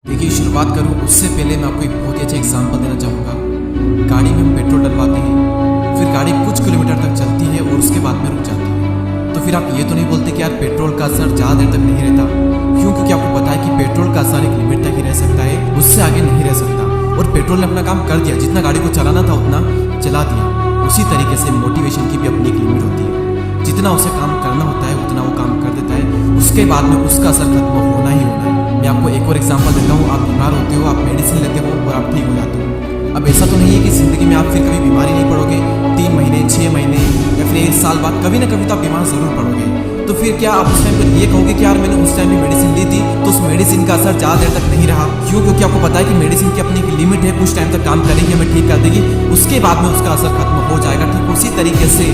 देखिए, शुरुआत करूँ उससे पहले मैं आपको एक बहुत ही अच्छा एग्जांपल देना चाहूँगा। गाड़ी में हम पेट्रोल डलवाते हैं, फिर गाड़ी कुछ किलोमीटर तक चलती है और उसके बाद में रुक जाती है। तो फिर आप ये तो नहीं बोलते कि यार पेट्रोल का असर ज़्यादा देर तक नहीं रहता। क्यों? क्योंकि आपको पता है कि पेट्रोल का असर एक लिमिट तक ही रह सकता है, उससे आगे नहीं रह सकता। और पेट्रोल ने अपना काम कर दिया, जितना गाड़ी को चलाना था उतना चला दिया। उसी तरीके से मोटिवेशन की भी अपनी एक लिमिट होती है। जितना उसे काम करना होता है उतना वो काम कर देता है, उसके बाद में उसका असर खत्म होना ही होना है। मैं आपको एक और एग्जांपल देता हूँ। आप बीमार होते हो, आप मेडिसिन लेते हो और आप ठीक हो जाते हो। अब ऐसा तो नहीं है कि ज़िंदगी में आप फिर कभी बीमारी नहीं पड़ोगे। 3 महीने, 6 महीने या फिर 1 साल बाद कभी ना कभी तो आप बीमार ज़रूर पड़ोगे। तो फिर क्या आप उस टाइम पर ये कहोगे कि यार मैंने उस टाइम भी मेडिसिन ली थी तो उस मेडिसिन का असर ज़्यादा देर तक नहीं रहा? क्यों? क्योंकि आपको पता है कि मेडिसिन की अपनी एक लिमिट है, कुछ टाइम तक काम करेगी, हमें ठीक कर देगी, उसके बाद में उसका असर खत्म हो जाएगा। ठीक उसी तरीके से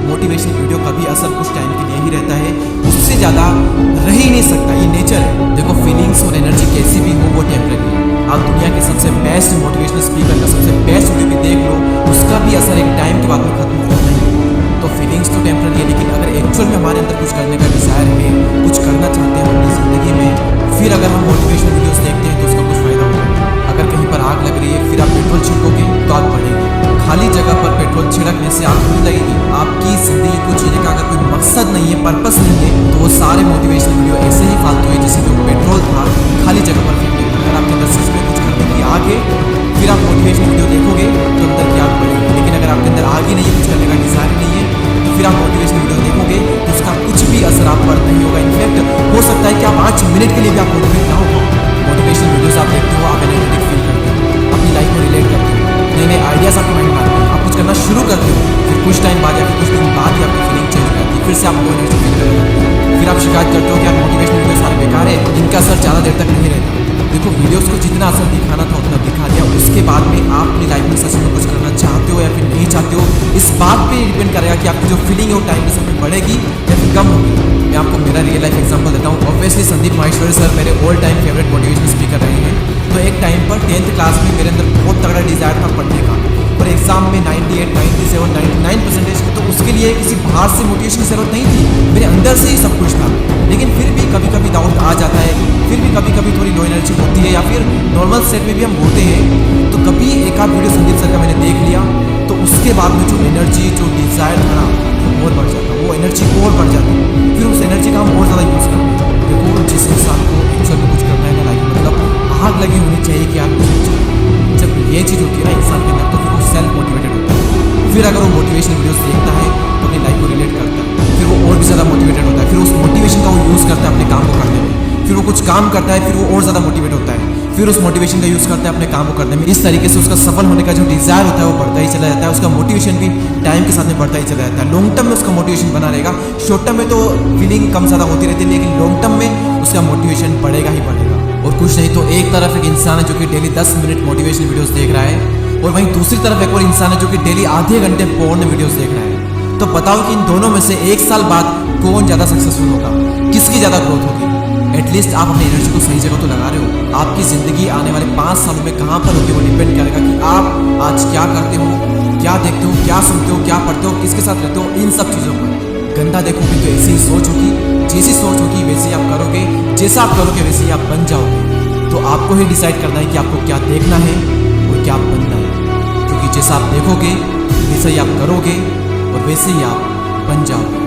मोटिवेशन वीडियो का भी असर कुछ टाइम के लिए ही रहता है, उससे ज़्यादा रह ही नहीं सकता। ये नेचर है। देखो, फीलिंग्स और एनर्जी कैसी भी हो वो टेम्परेरी है। आप दुनिया के सबसे बेस्ट मोटिवेशनल स्पीकर का सबसे बेस्ट वीडियो भी देख लो, उसका भी असर एक टाइम के बाद में खत्म होता नहीं है। तो फीलिंग्स तो टेम्परेरी है, लेकिन अगर एक्चुअल में हमारे अंदर कुछ करने का डिजायर है, कुछ करना चाहते हैं अपनी ज़िंदगी में, फिर अगर हम मोटिवेशनल वीडियोस देखते हैं तो उसका कुछ फ़ायदा होगा। अगर कहीं पर आग लग रही है, फिर आप पेट्रोल छिड़कोगे तो आग बढ़ेगी। खाली जगह पर पेट्रोल छिड़कने से आग नहीं लगेगी। आपकी ज़िंदगी को जीने का अगर कोई मकसद नहीं है, पर्पस नहीं है, तो वो सारे मोटिवेशनल वीडियो ऐसे ही फालतू है जैसे जो पेट्रोल था खाली जगह पर फेंकने का। अगर आपके अंदर सच में कुछ करने की आग है, फिर आप मोटिवेशनल वीडियो देखोगे तो अंदर की आग बढ़ेगी। लेकिन अगर आपके अंदर आग ही नहीं है, कुछ करने का डिज़ायर नहीं है, तो फिर आप मोटिवेशनल वीडियो देखोगे तो उसका कुछ भी असर आप पर नहीं होगा। इनफैक्ट हो सकता है कि आप 5 मिनट के लिए भी आप मोटिवेट ना हो। मोटिवेशनल वीडियोस आप देखते हो, आप एनर्जेटिक फील करते हो, अपनी लाइफ में रिलेट करते हो, नए नए आइडियाज़ आपके माइंड में आते हैं, आप कुछ करना शुरू करते हो, फिर कुछ टाइम बाद या फिर कुछ दिन बाद ही आपकी फीलिंग चेंज हो जाती है, फिर से आप वो एनर्जी फील करने लगते हो। फिर आप शिकायत करते हो कि यार मोटिवेशनल वीडियो सारे बेकार है, इनका असर ज़्यादा देर तक नहीं रहता। देखो, वीडियोस को जितना असर दिखाना था उतना दिखा दिया। उसके बाद में आप अपनी लाइफ में सच में कुछ करना चाहते हो या फिर नहीं चाहते हो, इस बात पे डिपेंड करेगा कि आपकी जो फीलिंग है वो टाइम के साथ में बढ़ेगी या फिर कम होगी। मैं आपको मेरा रियल लाइफ एग्जांपल देता हूँ। ऑब्वियसली संदीप माहेश्वरी सर मेरे all time favourite motivational speaker रहे हैं। तो एक टाइम पर 10th क्लास में मेरे अंदर बहुत तगड़ा डिज़ायर था पढ़ने का, और एग्जाम में 98, 97, 99% तो उसके लिए किसी बाहर से मोटिवेशन की जरूरत नहीं थी, मेरे अंदर से ही सब कुछ था। लेकिन फिर भी कभी कभी डाउट आ जाता है, फिर भी कभी कभी थोड़ी लो एनर्जी होती है, या फिर नॉर्मल सेट में भी हम होते हैं। तो कभी एक आध वीडियो संदीप सर का मैंने देख लिया तो उसके बाद में जो एनर्जी, जो डिज़ायर था ना, वो और बढ़ जाता, वो एनर्जी और बढ़ जाती। फिर उस एनर्जी का हम और ज़्यादा यूज़ करते हैं। देखो, जिस इंसान को एक्चुअल में कुछ करना है ना लाइफ में, मतलब आग लगी होनी चाहिए कि आप जब ये चीज़ होती है ना इंसान के अंदर, तो फिर वो सेल्फ मोटिवेटेड होता है। फिर अगर वो मोटिवेशनल वीडियोस देखता है तो अपनी लाइफ को रिलेट करता है, फिर वो और भी ज़्यादा मोटिवेटेड होता है, फिर उस मोटिवेशन का वो यूज़ करता है अपने काम को करने में, फिर वो कुछ काम करता है, फिर वो और ज़्यादा मोटिवेट होता है, फिर उस मोटिवेशन का यूज़ करता है अपने काम को करने में। इस तरीके से उसका सफल होने का जो डिज़ायर होता है वो बढ़ता ही चला जाता है, उसका मोटिवेशन भी टाइम के साथ में बढ़ता ही चला जाता है। लॉन्ग टर्म में उसका मोटिवेशन बना रहेगा, शॉर्ट टर्म में तो फीलिंग कम ज़्यादा होती रहती है, लेकिन लॉन्ग टर्म में उसका मोटिवेशन बढ़ेगा ही बढ़ेगा। और कुछ नहीं तो एक तरफ एक इंसान है जो कि डेली 10 मिनट मोटिवेशनल वीडियोस देख रहा है, और वहीं दूसरी तरफ एक और इंसान है जो कि डेली आधे घंटे पोर्न वीडियोस देख रहा है। तो बताओ कि इन दोनों में से 1 साल बाद कौन ज़्यादा सक्सेसफुल होगा, किसकी ज़्यादा ग्रोथ होगी? एटलीस्ट आप अपनी एनर्जी को सही जगह तो लगा रहे हो। आपकी ज़िंदगी आने वाले 5 सालों में कहाँ पर होगी वो डिपेंड करेगा कि आप आज क्या करते हो, क्या देखते हो, क्या सुनते हो, क्या पढ़ते हो, किसके साथ रहते हो, इन सब चीज़ों पर। गंदा देखोगे तो ऐसी ही सोच होगी, जैसी सोच होगी वैसे ही आप करोगे, जैसा आप करोगे वैसे ही आप बन जाओगे। तो आपको ही डिसाइड करना है कि आपको क्या देखना है और क्या बनना है, क्योंकि जैसा आप देखोगे वैसे ही आप करोगे और वैसे ही आप बन जाओगे।